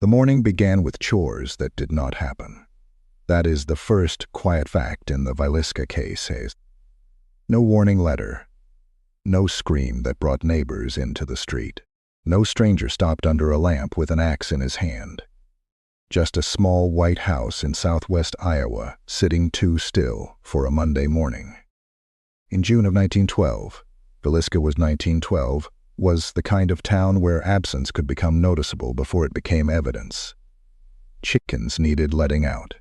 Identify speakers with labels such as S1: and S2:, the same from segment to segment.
S1: The morning began with chores that did not happen. That is the first quiet fact in the Villisca case. No warning letter. No scream that brought neighbors into the street. No stranger stopped under a lamp with an axe in his hand. Just a small white house in southwest Iowa sitting too still for a Monday morning. In June of 1912, Villisca was the kind of town where absence could become noticeable before it became evidence. Chickens needed letting out.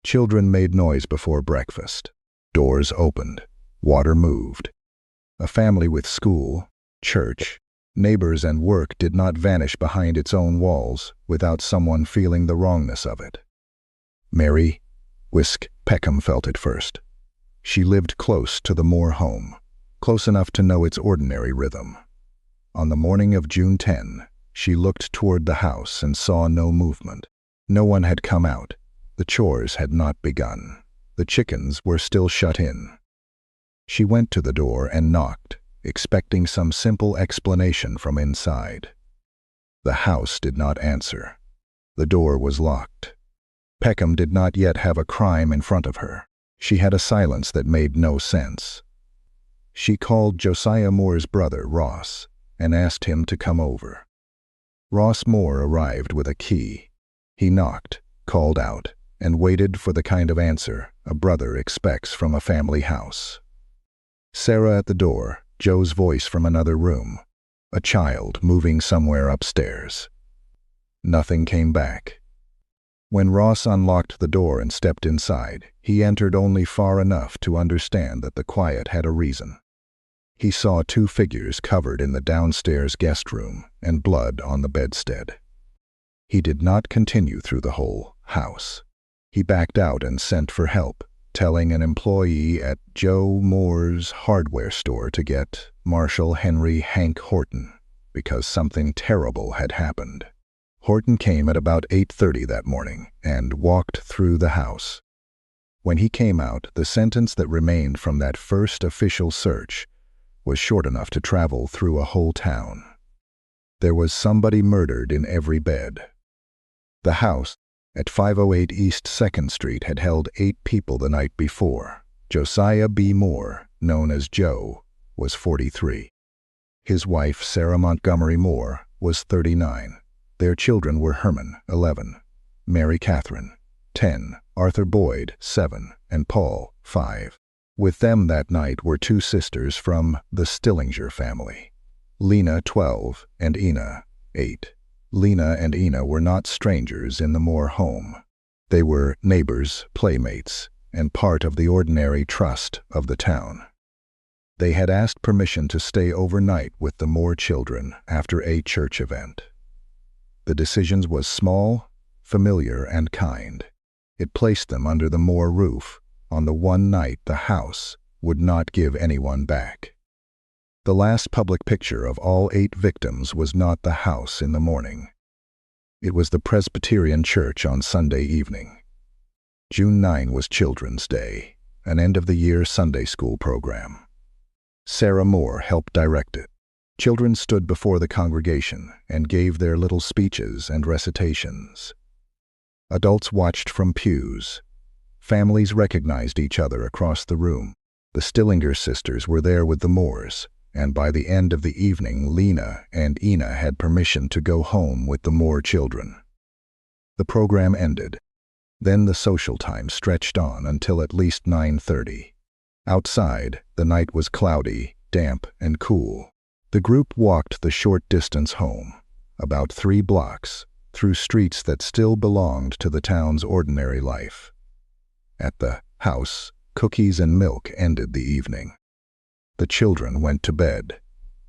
S1: Children made noise before breakfast. Doors opened. Water moved. A family with school, church, neighbors and work did not vanish behind its own walls without someone feeling the wrongness of it. Mary Peckham felt it first. She lived close to the Moore home, close enough to know its ordinary rhythm. On the morning of June 10, she looked toward the house and saw no movement. No one had come out. The chores had not begun. The chickens were still shut in. She went to the door and knocked, expecting some simple explanation from inside. The house did not answer. The door was locked. Peckham did not yet have a crime in front of her. She had a silence that made no sense. She called Josiah Moore's brother, Ross, and asked him to come over. Ross Moore arrived with a key. He knocked, called out, and waited for the kind of answer a brother expects from a family house. Sarah at the door, Joe's voice from another room, a child moving somewhere upstairs. Nothing came back. When Ross unlocked the door and stepped inside, he entered only far enough to understand that the quiet had a reason. He saw two figures covered in the downstairs guest room and blood on the bedstead. He did not continue through the whole house. He backed out and sent for help, telling an employee at Joe Moore's hardware store to get Marshal Henry Hank Horton, because something terrible had happened. Horton came at about 8:30 that morning and walked through the house. When he came out, the sentence that remained from that first official search was short enough to travel through a whole town. There was somebody murdered in every bed. The house at 508 East 2nd Street had held 8 people the night before. Josiah B. Moore, known as Joe, was 43. His wife, Sarah Montgomery Moore, was 39. Their children were Herman, 11, Mary Catherine, 10, Arthur Boyd, 7, and Paul, 5. With them that night were 2 sisters from the Stillinger family, Lena, 12, and Ina, 8. Lena and Ina were not strangers in the Moore home. They were neighbors, playmates, and part of the ordinary trust of the town. They had asked permission to stay overnight with the Moore children after a church event. The decision was small, familiar, and kind. It placed them under the Moore roof on the one night the house would not give anyone back. The last public picture of all 8 victims was not the house in the morning. It was the Presbyterian church on Sunday evening. June 9 was Children's Day, an end-of-the-year Sunday school program. Sarah Moore helped direct it. Children stood before the congregation and gave their little speeches and recitations. Adults watched from pews. Families recognized each other across the room. The Stillinger sisters were there with the Moores, and by the end of the evening, Lena and Ina had permission to go home with the Moore children. The program ended. Then the social time stretched on until at least 9:30. Outside, the night was cloudy, damp, and cool. The group walked the short distance home, about 3 blocks, through streets that still belonged to the town's ordinary life. At the house, cookies and milk ended the evening. The children went to bed.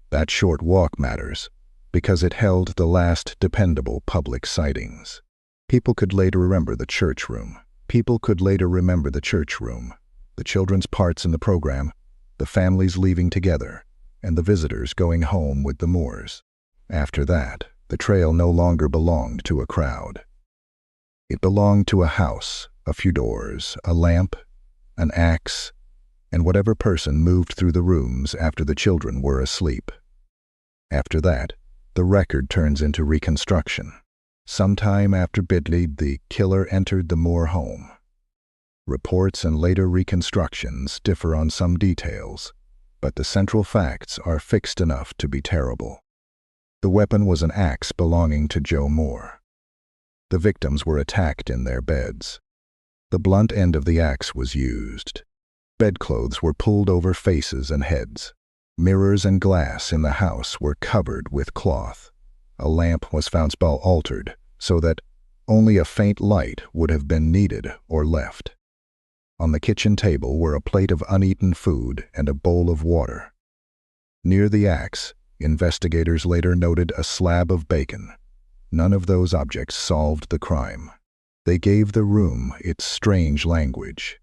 S1: That short walk matters, because it held the last dependable public sightings. People could later remember the church room. The children's parts in the program, the families leaving together, and the visitors going home with the Moores. After that, the trail no longer belonged to a crowd. It belonged to a house, a few doors, a lamp, an axe, and whatever person moved through the rooms after the children were asleep. After that, the record turns into reconstruction. Sometime after midnight, the killer entered the Moore home. Reports and later reconstructions differ on some details, but the central facts are fixed enough to be terrible. The weapon was an axe belonging to Joe Moore. The victims were attacked in their beds. The blunt end of the axe was used. Bedclothes were pulled over faces and heads. Mirrors and glass in the house were covered with cloth. A lamp was found altered so that only a faint light would have been needed or left. On the kitchen table were a plate of uneaten food and a bowl of water. Near the axe, investigators later noted a slab of bacon. None of those objects solved the crime. They gave the room its strange language.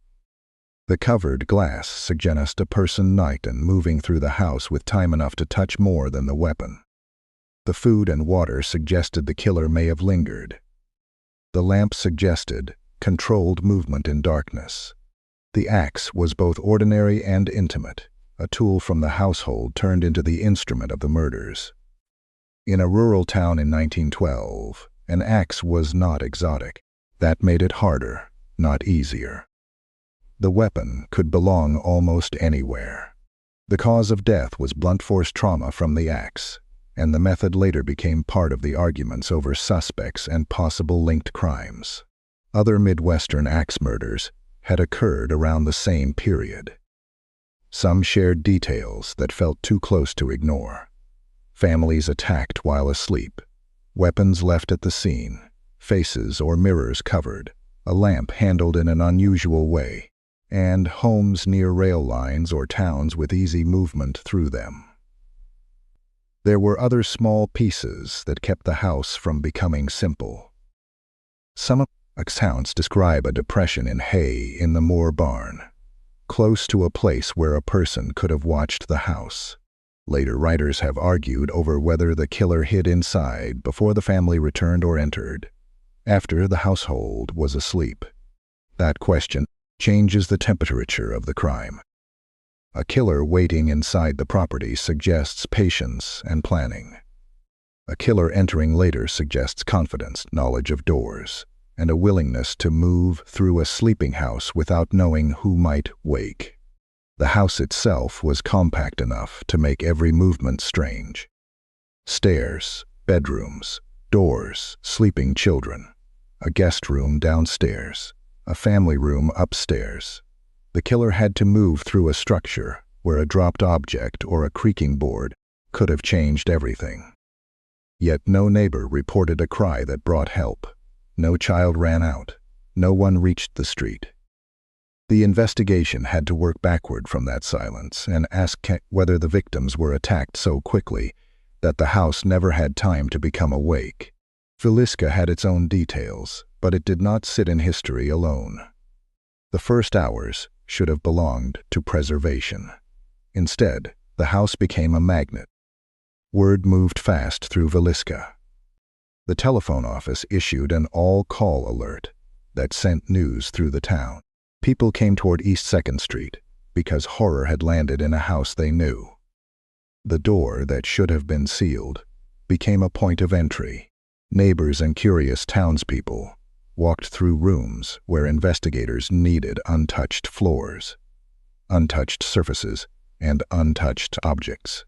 S1: The covered glass suggests a person night and moving through the house with time enough to touch more than the weapon. The food and water suggested the killer may have lingered. The lamp suggested controlled movement in darkness. The axe was both ordinary and intimate, a tool from the household turned into the instrument of the murders. In a rural town in 1912, an axe was not exotic. That made it harder, not easier. The weapon could belong almost anywhere. The cause of death was blunt force trauma from the axe, and the method later became part of the arguments over suspects and possible linked crimes. Other Midwestern axe murders had occurred around the same period. Some shared details that felt too close to ignore. Families attacked while asleep, weapons left at the scene, faces or mirrors covered, a lamp handled in an unusual way, and homes near rail lines or towns with easy movement through them. There were other small pieces that kept the house from becoming simple. Some accounts describe a depression in hay in the Moore barn, close to a place where a person could have watched the house. Later writers have argued over whether the killer hid inside before the family returned or entered, after the household was asleep. That question changes the temperature of the crime. A killer waiting inside the property suggests patience and planning. A killer entering later suggests confidence, knowledge of doors, and a willingness to move through a sleeping house without knowing who might wake. The house itself was compact enough to make every movement strange. Stairs, bedrooms, doors, sleeping children, a guest room downstairs, a family room upstairs. The killer had to move through a structure where a dropped object or a creaking board could have changed everything. Yet no neighbor reported a cry that brought help. No child ran out. No one reached the street. The investigation had to work backward from that silence and ask whether the victims were attacked so quickly that the house never had time to become awake. Villisca had its own details, but it did not sit in history alone. The first hours should have belonged to preservation. Instead, the house became a magnet. Word moved fast through Villisca. The telephone office issued an all-call alert that sent news through the town. People came toward East 2nd Street because horror had landed in a house they knew. The door that should have been sealed became a point of entry. Neighbors and curious townspeople walked through rooms where investigators needed untouched floors, untouched surfaces, and untouched objects.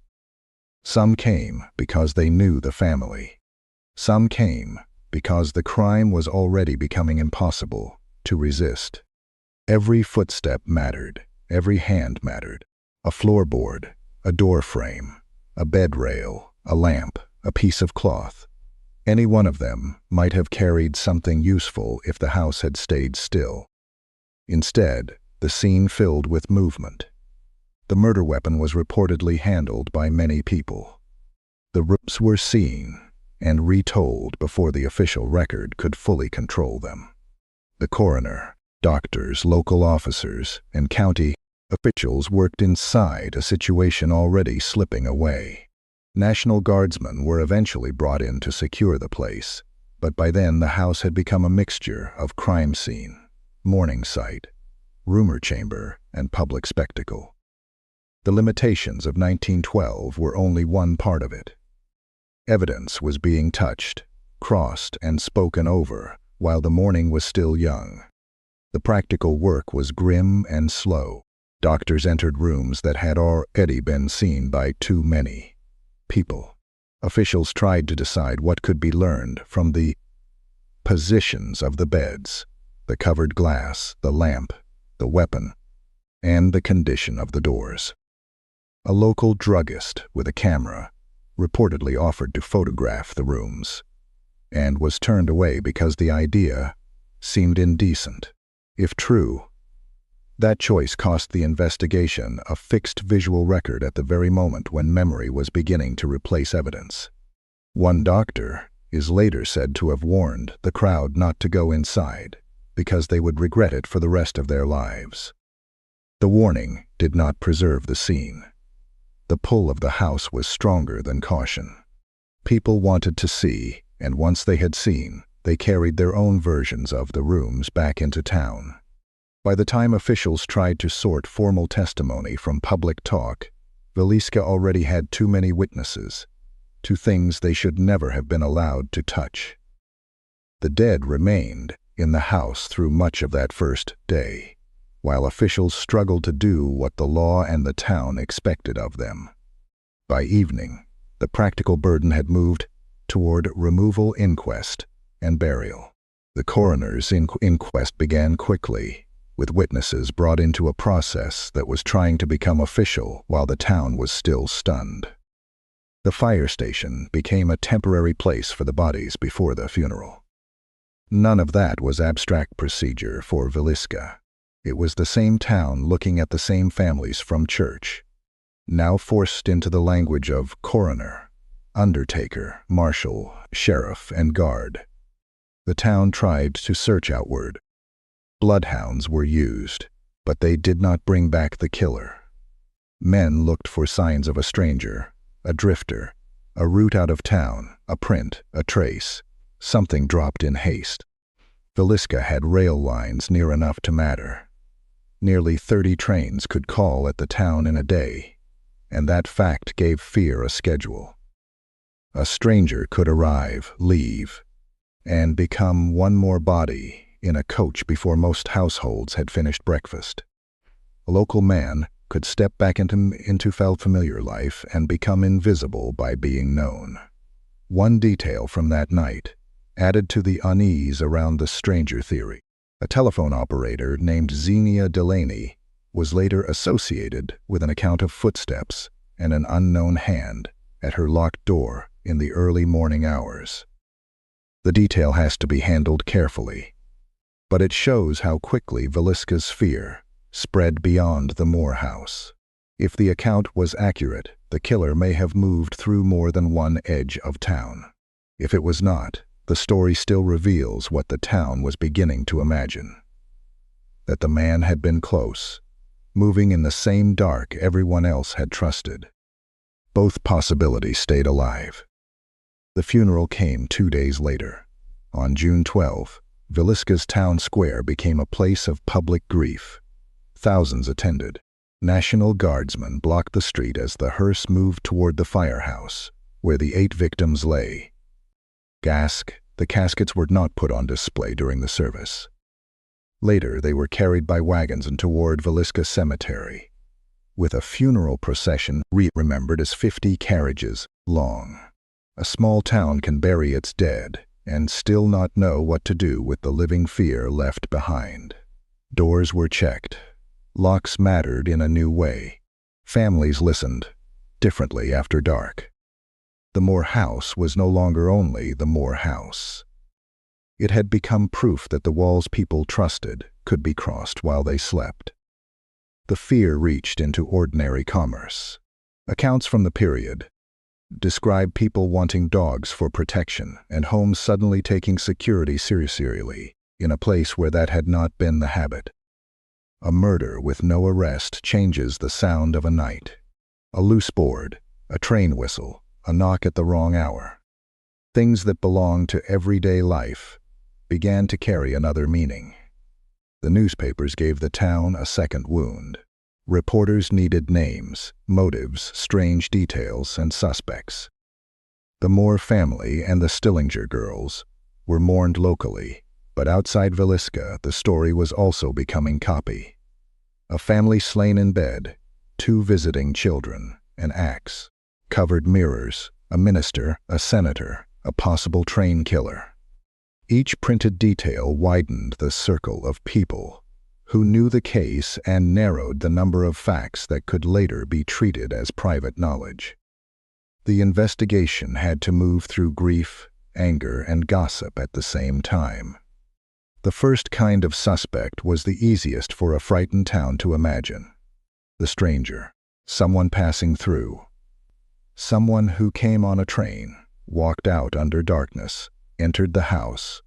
S1: Some came because they knew the family. Some came because the crime was already becoming impossible to resist. Every footstep mattered. Every hand mattered. A floorboard, a door frame, a bed rail, a lamp, a piece of cloth. Any one of them might have carried something useful if the house had stayed still. Instead, the scene filled with movement. The murder weapon was reportedly handled by many people. The rooms were seen and retold before the official record could fully control them. The coroner, doctors, local officers, and county officials worked inside a situation already slipping away. National Guardsmen were eventually brought in to secure the place, but by then the house had become a mixture of crime scene, mourning site, rumor chamber, and public spectacle. The limitations of 1912 were only one part of it. Evidence was being touched, crossed and spoken over while the morning was still young. The practical work was grim and slow. Doctors entered rooms that had already been seen by too many people. Officials tried to decide what could be learned from the positions of the beds, the covered glass, the lamp, the weapon, and the condition of the doors. A local druggist with a camera reportedly offered to photograph the rooms, and was turned away because the idea seemed indecent. If true, that choice cost the investigation a fixed visual record at the very moment when memory was beginning to replace evidence. One doctor is later said to have warned the crowd not to go inside because they would regret it for the rest of their lives. The warning did not preserve the scene. The pull of the house was stronger than caution. People wanted to see, and once they had seen, they carried their own versions of the rooms back into town. By the time officials tried to sort formal testimony from public talk, Villisca already had too many witnesses to things they should never have been allowed to touch. The dead remained in the house through much of that first day, while officials struggled to do what the law and the town expected of them. By evening, the practical burden had moved toward removal, inquest, and burial. The coroner's inquest began quickly, with witnesses brought into a process that was trying to become official while the town was still stunned. The fire station became a temporary place for the bodies before the funeral. None of that was abstract procedure for Villisca. It was the same town looking at the same families from church, now forced into the language of coroner, undertaker, marshal, sheriff, and guard. The town tried to search outward. Bloodhounds were used, but they did not bring back the killer. Men looked for signs of a stranger, a drifter, a route out of town, a print, a trace, something dropped in haste. Villisca had rail lines near enough to matter. Nearly 30 trains could call at the town in a day, and that fact gave fear a schedule. A stranger could arrive, leave, and become one more body in a coach before most households had finished breakfast. A local man could step back into familiar life and become invisible by being known. One detail from that night added to the unease around the stranger theory. A telephone operator named Xenia Delaney was later associated with an account of footsteps and an unknown hand at her locked door in the early morning hours. The detail has to be handled carefully, but it shows how quickly Villisca's fear spread beyond the Moore house. If the account was accurate, the killer may have moved through more than one edge of town. If it was not, the story still reveals what the town was beginning to imagine: that the man had been close, moving in the same dark everyone else had trusted. Both possibilities stayed alive. The funeral came 2 days later. On June 12, Villisca's town square became a place of public grief. Thousands attended. National Guardsmen blocked the street as the hearse moved toward the firehouse, where the 8 victims lay. The caskets were not put on display during the service. Later, they were carried by wagons and toward Villisca Cemetery, with a funeral procession remembered as 50 carriages long. A small town can bury its dead and still not know what to do with the living fear left behind. Doors were checked. Locks mattered in a new way. Families listened differently after dark. The Moore house was no longer only the Moore house. It had become proof that the walls people trusted could be crossed while they slept. The fear reached into ordinary commerce. Accounts from the period describe people wanting dogs for protection and homes suddenly taking security seriously in a place where that had not been the habit. A murder with no arrest changes the sound of a night. A loose board, a train whistle, a knock at the wrong hour. Things that belong to everyday life began to carry another meaning. The newspapers gave the town a second wound. Reporters needed names, motives, strange details, and suspects. The Moore family and the Stillinger girls were mourned locally, but outside Villisca, the story was also becoming copy. A family slain in bed, 2 visiting children, an axe, covered mirrors, a minister, a senator, a possible train killer. Each printed detail widened the circle of people who knew the case and narrowed the number of facts that could later be treated as private knowledge. The investigation had to move through grief, anger, and gossip at the same time. The first kind of suspect was the easiest for a frightened town to imagine. The stranger, someone passing through. Someone who came on a train, walked out under darkness, entered the house,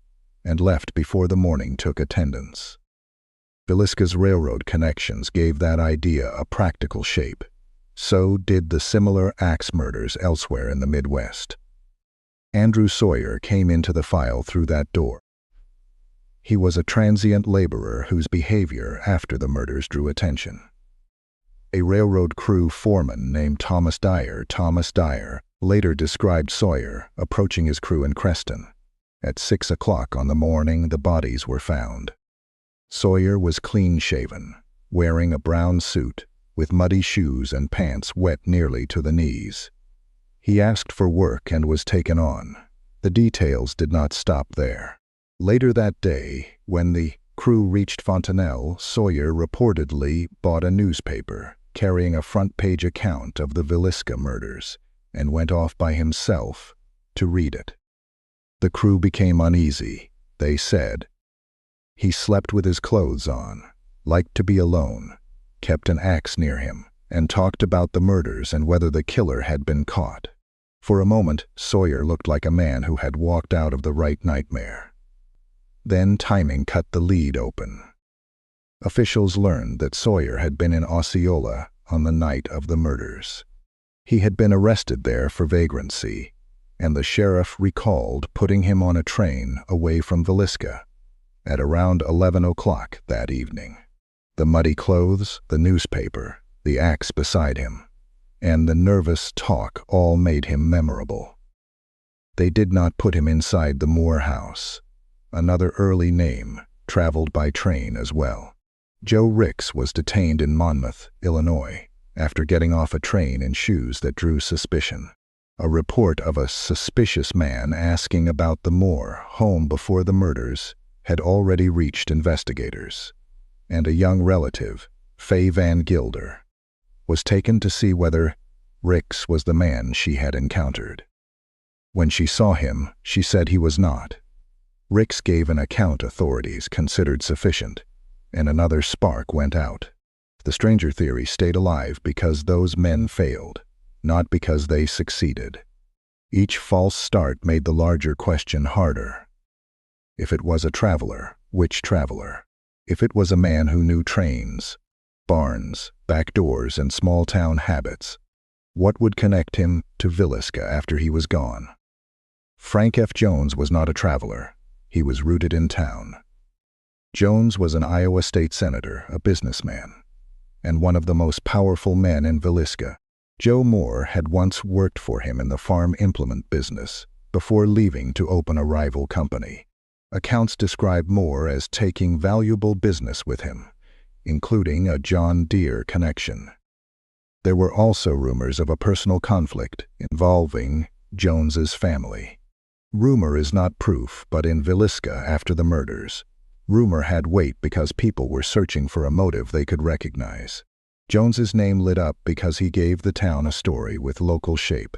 S1: and left before the morning took attendance. Villisca's railroad connections gave that idea a practical shape. So did the similar axe murders elsewhere in the Midwest. Andrew Sawyer came into the file through that door. He was a transient laborer whose behavior after the murders drew attention. A railroad crew foreman named Thomas Dyer later described Sawyer approaching his crew in Creston. At 6 o'clock on the morning the bodies were found. Sawyer was clean-shaven, wearing a brown suit, with muddy shoes and pants wet nearly to the knees. He asked for work and was taken on. The details did not stop there. Later that day, when the crew reached Fontanelle, Sawyer reportedly bought a newspaper carrying a front-page account of the Villisca murders and went off by himself to read it. The crew became uneasy, they said. He slept with his clothes on, liked to be alone, kept an axe near him, and talked about the murders and whether the killer had been caught. For a moment, Sawyer looked like a man who had walked out of the right nightmare. Then timing cut the lead open. Officials learned that Sawyer had been in Osceola on the night of the murders. He had been arrested there for vagrancy, and the sheriff recalled putting him on a train away from Villisca at around 11 o'clock that evening. The muddy clothes, the newspaper, the axe beside him, and the nervous talk all made him memorable. They did not put him inside the Moore house. Another early name traveled by train as well. Joe Ricks was detained in Monmouth, Illinois, after getting off a train in shoes that drew suspicion. A report of a suspicious man asking about the Moore home before the murders had already reached investigators, and a young relative, Fay Van Gilder, was taken to see whether Ricks was the man she had encountered. When she saw him, she said he was not. Ricks gave an account authorities considered sufficient, and another spark went out. The stranger theory stayed alive because those men failed, not because they succeeded. Each false start made the larger question harder. If it was a traveler, which traveler? If it was a man who knew trains, barns, back doors, and small-town habits, what would connect him to Villisca after he was gone? Frank F. Jones was not a traveler. He was rooted in town. Jones was an Iowa state senator, a businessman, and one of the most powerful men in Villisca. Joe Moore had once worked for him in the farm implement business before leaving to open a rival company. Accounts describe Moore as taking valuable business with him, including a John Deere connection. There were also rumors of a personal conflict involving Jones's family. Rumor is not proof, but in Villisca after the murders, rumor had weight because people were searching for a motive they could recognize. Jones's name lit up because he gave the town a story with local shape.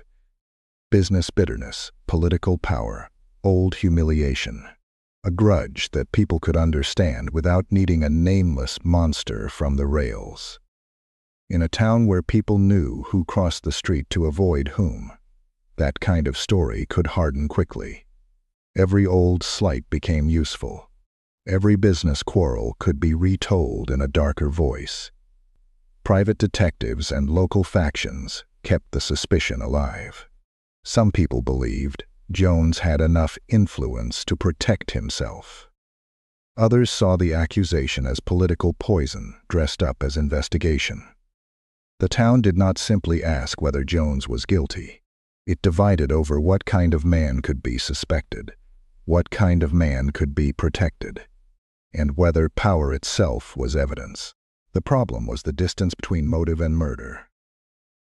S1: Business bitterness, political power, old humiliation. A grudge that people could understand without needing a nameless monster from the rails. In a town where people knew who crossed the street to avoid whom, that kind of story could harden quickly. Every old slight became useful. Every business quarrel could be retold in a darker voice. Private detectives and local factions kept the suspicion alive. Some people believed Jones had enough influence to protect himself. Others saw the accusation as political poison dressed up as investigation. The town did not simply ask whether Jones was guilty. It divided over what kind of man could be suspected, what kind of man could be protected, and whether power itself was evidence. The problem was the distance between motive and murder.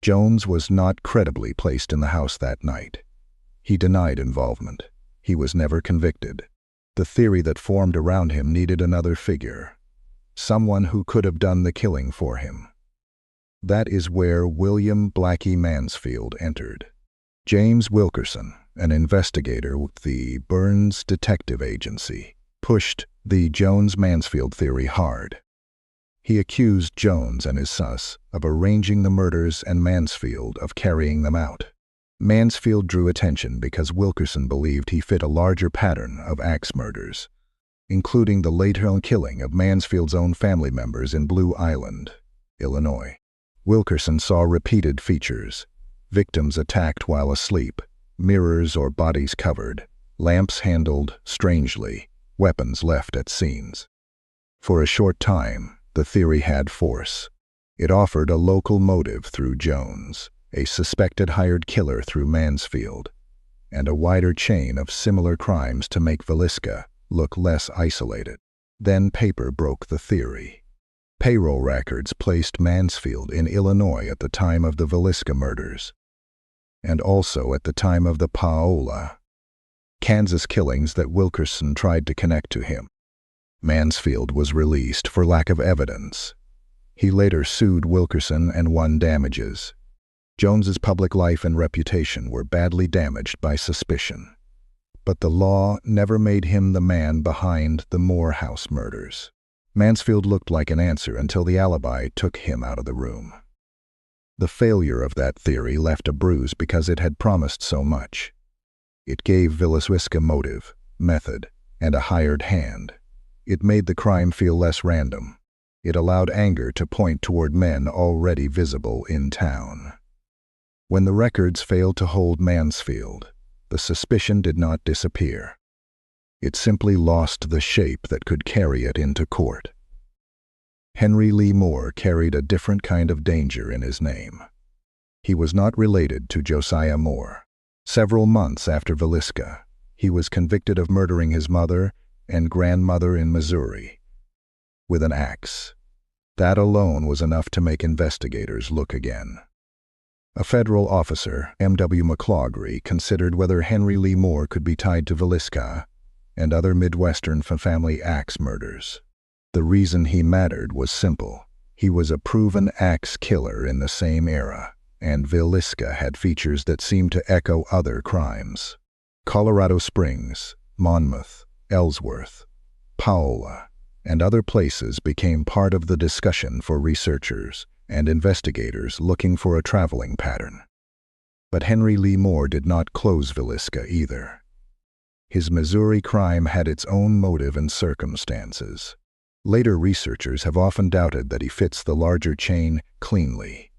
S1: Jones was not credibly placed in the house that night. He denied involvement. He was never convicted. The theory that formed around him needed another figure, someone who could have done the killing for him. That is where William Blackie Mansfield entered. James Wilkerson, an investigator with the Burns Detective Agency, pushed the Jones-Mansfield theory hard. He accused Jones and his sus of arranging the murders and Mansfield of carrying them out. Mansfield drew attention because Wilkerson believed he fit a larger pattern of axe murders, including the later killing of Mansfield's own family members in Blue Island, Illinois. Wilkerson saw repeated features: victims attacked while asleep, mirrors or bodies covered, lamps handled strangely, weapons left at scenes. For a short time, the theory had force. It offered a local motive through Jones, a suspected hired killer through Mansfield, and a wider chain of similar crimes to make Villisca look less isolated. Then paper broke the theory. Payroll records placed Mansfield in Illinois at the time of the Villisca murders, and also at the time of the Paola, Kansas killings that Wilkerson tried to connect to him. Mansfield was released for lack of evidence. He later sued Wilkerson and won damages. Jones's public life and reputation were badly damaged by suspicion, but the law never made him the man behind the Morehouse murders. Mansfield looked like an answer until the alibi took him out of the room. The failure of that theory left a bruise because it had promised so much. It gave Villisca motive, method, and a hired hand. It made the crime feel less random. It allowed anger to point toward men already visible in town. When the records failed to hold Mansfield, the suspicion did not disappear. It simply lost the shape that could carry it into court. Henry Lee Moore carried a different kind of danger in his name. He was not related to Josiah Moore. Several months after Villisca, he was convicted of murdering his mother and grandmother in Missouri with an axe. That alone was enough to make investigators look again. A federal officer, M.W. McClaughry, considered whether Henry Lee Moore could be tied to Villisca and other Midwestern family axe murders. The reason he mattered was simple. He was a proven axe killer in the same era, and Villisca had features that seemed to echo other crimes. Colorado Springs, Monmouth, Ellsworth, Paola, and other places became part of the discussion for researchers and investigators looking for a traveling pattern. But Henry Lee Moore did not close Villisca either. His Missouri crime had its own motive and circumstances. Later researchers have often doubted that he fits the larger chain cleanly.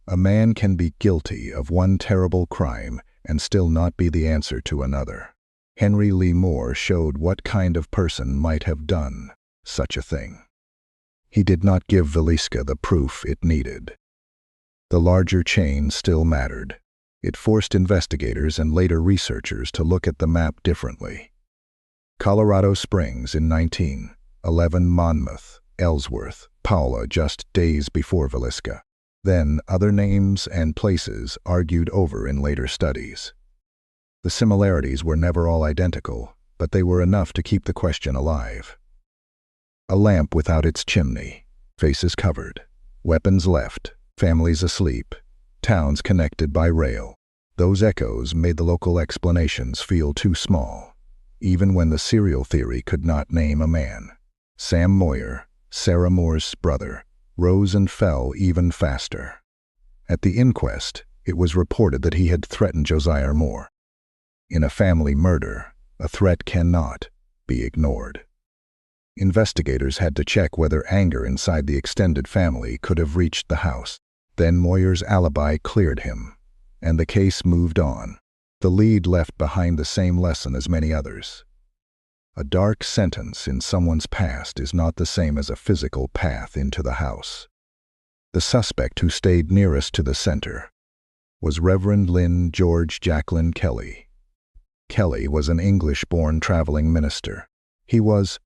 S1: A man can be guilty of one terrible crime and still not be the answer to another. Henry Lee Moore showed what kind of person might have done such a thing. He did not give Villisca the proof it needed. The larger chain still mattered. It forced investigators and later researchers to look at the map differently. Colorado Springs in 1911, Monmouth, Ellsworth, Paola just days before Villisca. Then other names and places argued over in later studies. The similarities were never all identical, but they were enough to keep the question alive. A lamp without its chimney, faces covered, weapons left, families asleep, towns connected by rail. Those echoes made the local explanations feel too small, even when the serial theory could not name a man. Sam Moyer, Sarah Moore's brother, rose and fell even faster. At the inquest, it was reported that he had threatened Josiah Moore. In a family murder, a threat cannot be ignored. Investigators had to check whether anger inside the extended family could have reached the house. Then Moyer's alibi cleared him, and the case moved on. The lead left behind the same lesson as many others. A dark sentence in someone's past is not the same as a physical path into the house. The suspect who stayed nearest to the center was Reverend Lynn George Jacqueline Kelly. Kelly was an English-born traveling minister. He was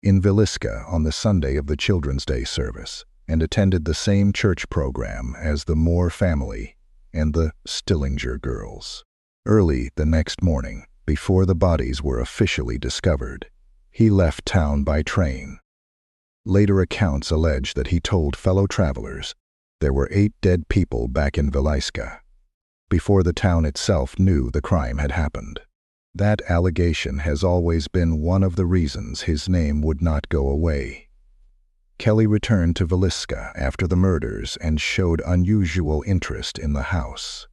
S1: in Villisca on the Sunday of the Children's Day service and attended the same church program as the Moore family and the Stillinger girls. Early the next morning, before the bodies were officially discovered, he left town by train. Later accounts allege that he told fellow travelers there were 8 dead people back in Villisca before the town itself knew the crime had happened. That allegation has always been one of the reasons his name would not go away. Kelly returned to Villisca after the murders and showed unusual interest in the house.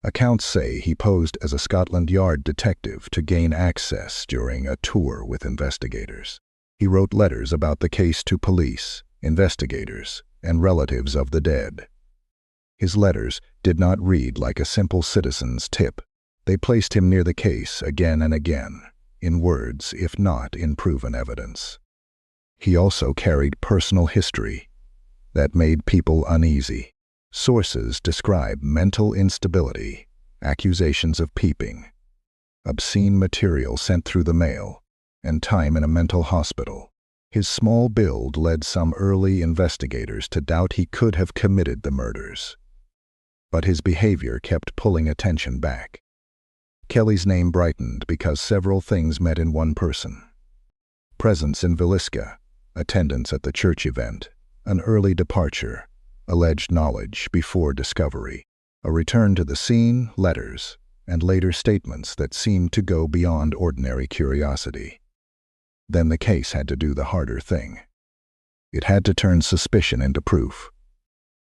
S1: Accounts say he posed as a Scotland Yard detective to gain access during a tour with investigators. He wrote letters about the case to police, investigators, and relatives of the dead. His letters did not read like a simple citizen's tip. They placed him near the case again and again, in words if not in proven evidence. He also carried personal history that made people uneasy. Sources describe mental instability, accusations of peeping, obscene material sent through the mail, and time in a mental hospital. His small build led some early investigators to doubt he could have committed the murders. But his behavior kept pulling attention back. Kelly's name brightened because several things met in one person: presence in Villisca, attendance at the church event, an early departure, alleged knowledge before discovery, a return to the scene, letters, and later statements that seemed to go beyond ordinary curiosity. Then the case had to do the harder thing. It had to turn suspicion into proof.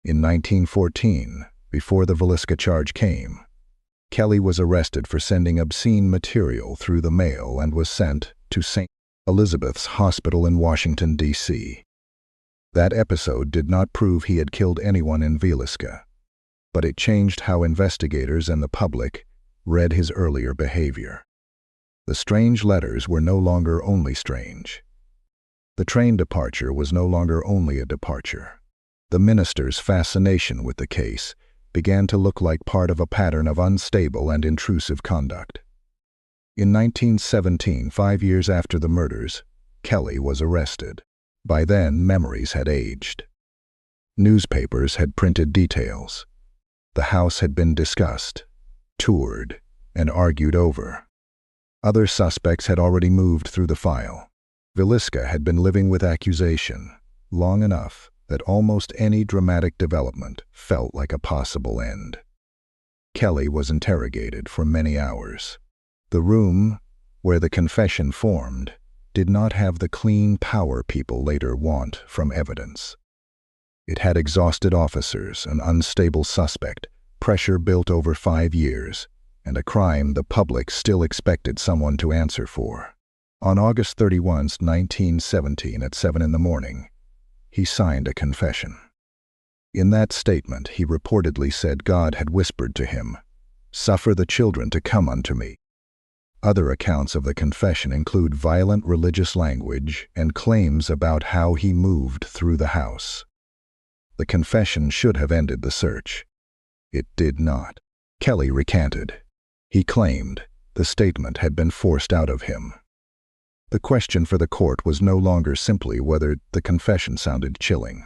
S1: In 1914, before the Villisca charge came, Kelly was arrested for sending obscene material through the mail and was sent to St. Elizabeth's Hospital in Washington, D.C. That episode did not prove he had killed anyone in Villisca, but it changed how investigators and the public read his earlier behavior. The strange letters were no longer only strange. The train departure was no longer only a departure. The minister's fascination with the case began to look like part of a pattern of unstable and intrusive conduct. In 1917, 5 years after the murders, Kelly was arrested. By then, memories had aged. Newspapers had printed details. The house had been discussed, toured, and argued over. Other suspects had already moved through the file. Villisca had been living with accusation long enough that almost any dramatic development felt like a possible end. Kelly was interrogated for many hours. The room where the confession formed did not have the clean power people later want from evidence. It had exhausted officers, an unstable suspect, pressure built over 5 years, and a crime the public still expected someone to answer for. On August 31, 1917, at 7 a.m, he signed a confession. In that statement, he reportedly said God had whispered to him, "Suffer the children to come unto me." Other accounts of the confession include violent religious language and claims about how he moved through the house. The confession should have ended the search. It did not. Kelly recanted. He claimed the statement had been forced out of him. The question for the court was no longer simply whether the confession sounded chilling.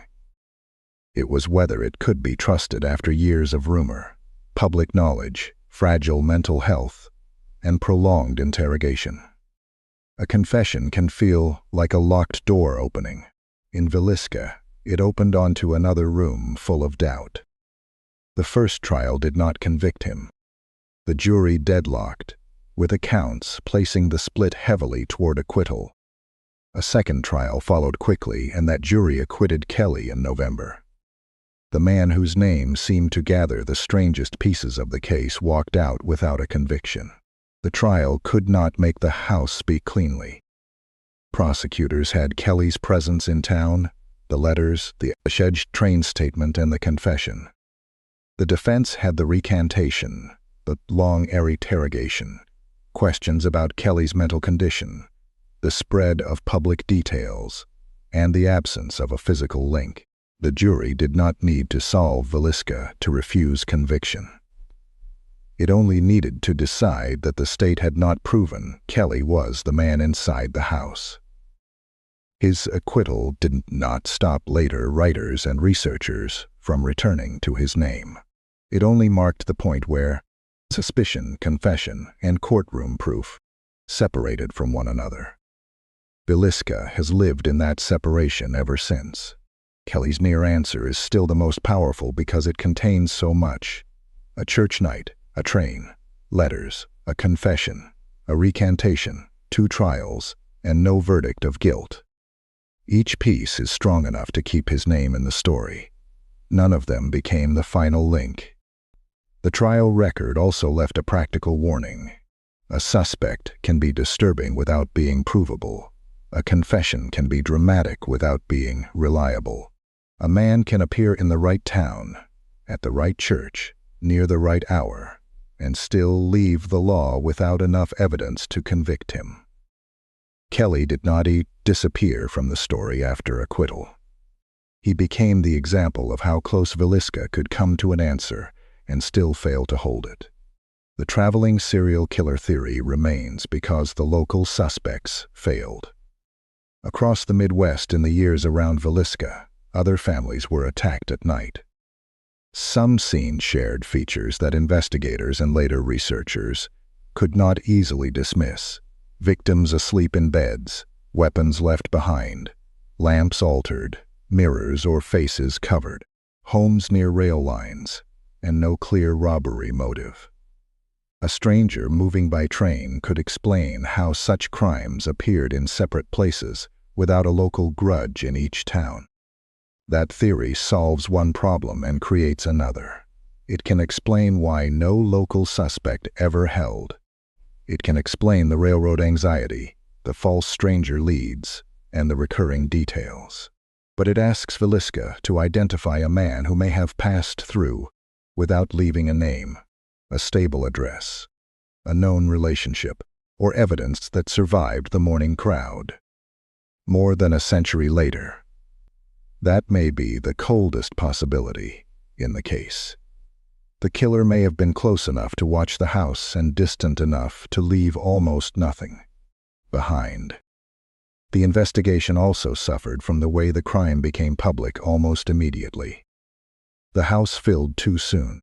S1: It was whether it could be trusted after years of rumor, public knowledge, fragile mental health, and prolonged interrogation. A confession can feel like a locked door opening. In Villisca, it opened onto another room full of doubt. The first trial did not convict him. The jury deadlocked, with accounts placing the split heavily toward acquittal. A second trial followed quickly, and that jury acquitted Kelly in November. The man whose name seemed to gather the strangest pieces of the case walked out without a conviction. The trial could not make the house speak cleanly. Prosecutors had Kelly's presence in town, the letters, the alleged train statement, and the confession. The defense had the recantation, the long interrogation, questions about Kelly's mental condition, the spread of public details, and the absence of a physical link. The jury did not need to solve Villisca to refuse conviction. It only needed to decide that the state had not proven Kelly was the man inside the house. His acquittal did not stop later writers and researchers from returning to his name. It only marked the point where suspicion, confession, and courtroom proof separated from one another. Villisca has lived in that separation ever since. Kelly's mere answer is still the most powerful because it contains so much: a church night, a train, letters, a confession, a recantation, 2 trials, and no verdict of guilt. Each piece is strong enough to keep his name in the story. None of them became the final link. The trial record also left a practical warning. A suspect can be disturbing without being provable. A confession can be dramatic without being reliable. A man can appear in the right town, at the right church, near the right hour, and still leave the law without enough evidence to convict him. Kelly did not disappear from the story after acquittal. He became the example of how close Villisca could come to an answer and still fail to hold it. The traveling serial killer theory remains because the local suspects failed. Across the Midwest in the years around Villisca, other families were attacked at night. Some scenes shared features that investigators and later researchers could not easily dismiss: victims asleep in beds, weapons left behind, lamps altered, mirrors or faces covered, homes near rail lines, and no clear robbery motive. A stranger moving by train could explain how such crimes appeared in separate places without a local grudge in each town. That theory solves one problem and creates another. It can explain why no local suspect ever held. It can explain the railroad anxiety, the false stranger leads, and the recurring details. But it asks Villisca to identify a man who may have passed through without leaving a name, a stable address, a known relationship, or evidence that survived the morning crowd. More than a century later, that may be the coldest possibility in the case. The killer may have been close enough to watch the house and distant enough to leave almost nothing behind. The investigation also suffered from the way the crime became public almost immediately. The house filled too soon.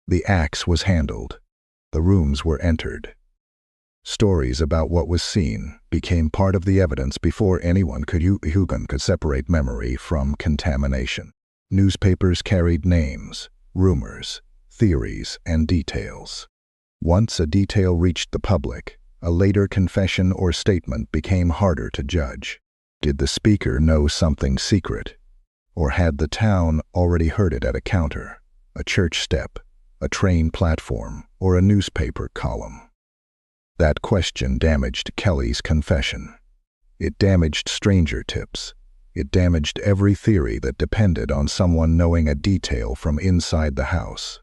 S1: The axe was handled. The rooms were entered. Stories about what was seen became part of the evidence before anyone could separate memory from contamination. Newspapers carried names, rumors, theories, and details. Once a detail reached the public, a later confession or statement became harder to judge. Did the speaker know something secret? Or had the town already heard it at a counter, a church step, a train platform, or a newspaper column? That question damaged Kelly's confession. It damaged stranger tips. It damaged every theory that depended on someone knowing a detail from inside the house.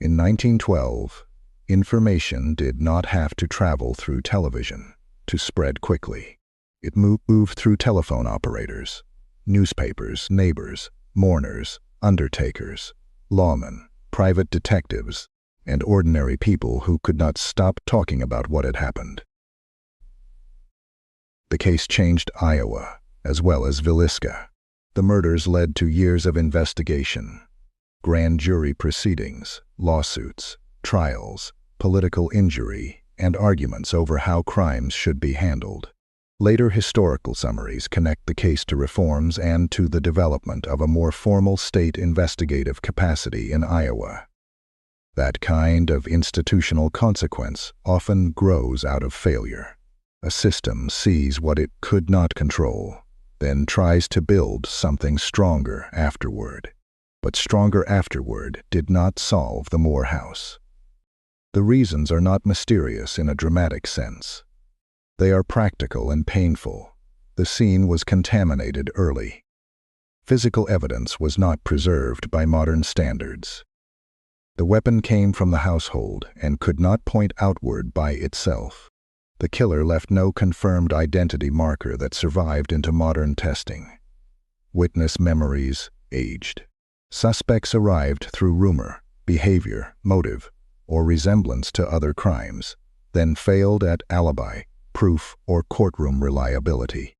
S1: In 1912, information did not have to travel through television to spread quickly. It moved through telephone operators, newspapers, neighbors, mourners, undertakers, lawmen, private detectives, and ordinary people who could not stop talking about what had happened. The case changed Iowa, as well as Villisca. The murders led to years of investigation, grand jury proceedings, lawsuits, trials, political injury, and arguments over how crimes should be handled. Later historical summaries connect the case to reforms and to the development of a more formal state investigative capacity in Iowa. That kind of institutional consequence often grows out of failure. A system sees what it could not control, then tries to build something stronger afterward. But stronger afterward did not solve the Moore house. The reasons are not mysterious in a dramatic sense. They are practical and painful. The scene was contaminated early. Physical evidence was not preserved by modern standards. The weapon came from the household and could not point outward by itself. The killer left no confirmed identity marker that survived into modern testing. Witness memories, aged. Suspects arrived through rumor, behavior, motive, or resemblance to other crimes, then failed at alibi, proof, or courtroom reliability.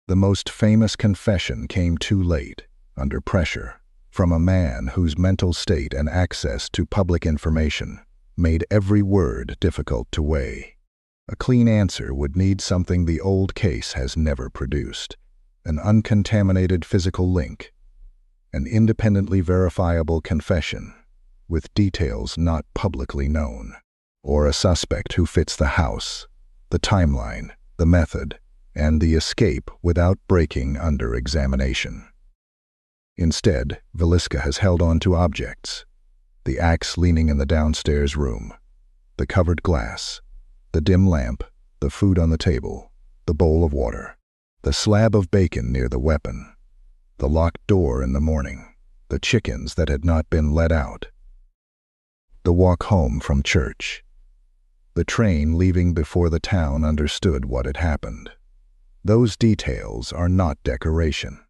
S1: The most famous confession came too late, under pressure, from a man whose mental state and access to public information made every word difficult to weigh. A clean answer would need something the old case has never produced: an uncontaminated physical link, an independently verifiable confession with details not publicly known, or a suspect who fits the house, the timeline, the method, and the escape without breaking under examination. Instead, Villisca has held on to objects: the axe leaning in the downstairs room, the covered glass, the dim lamp, the food on the table, the bowl of water, the slab of bacon near the weapon, the locked door in the morning, the chickens that had not been let out, the walk home from church, the train leaving before the town understood what had happened. Those details are not decoration.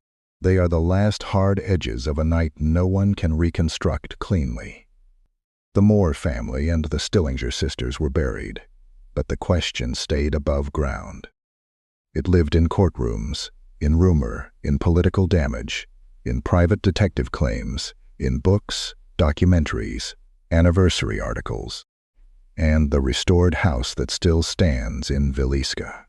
S1: They are the last hard edges of a night no one can reconstruct cleanly. The Moore family and the Stillinger sisters were buried, but the question stayed above ground. It lived in courtrooms, in rumor, in political damage, in private detective claims, in books, documentaries, anniversary articles, and the restored house that still stands in Villisca.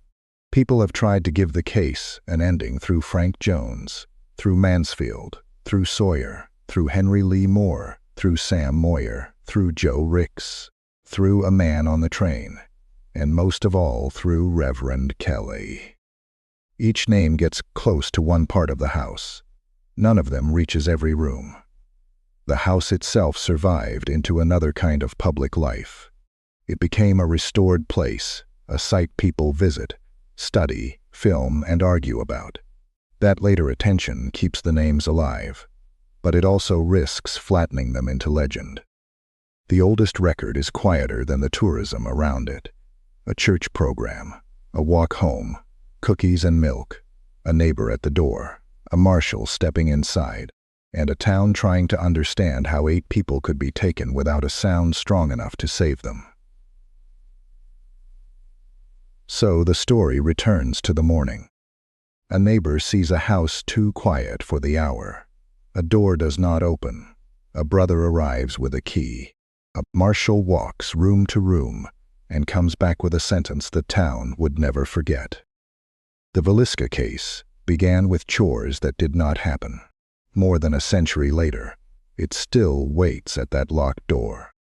S1: People have tried to give the case an ending through Frank Jones, through Mansfield, through Sawyer, through Henry Lee Moore, through Sam Moyer, through Joe Ricks, through a man on the train, and most of all through Reverend Kelly. Each name gets close to one part of the house. None of them reaches every room. The house itself survived into another kind of public life. It became a restored place, a site people visit, study, film, and argue about. That later attention keeps the names alive, but it also risks flattening them into legend. The oldest record is quieter than the tourism around it. A church program, a walk home, cookies and milk, a neighbor at the door, a marshal stepping inside, and a town trying to understand how 8 people could be taken without a sound strong enough to save them. So the story returns to the morning. A neighbor sees a house too quiet for the hour. A door does not open. A brother arrives with a key. A marshal walks room to room and comes back with a sentence the town would never forget. The Villisca case began with chores that did not happen. More than a century later, it still waits at that locked door.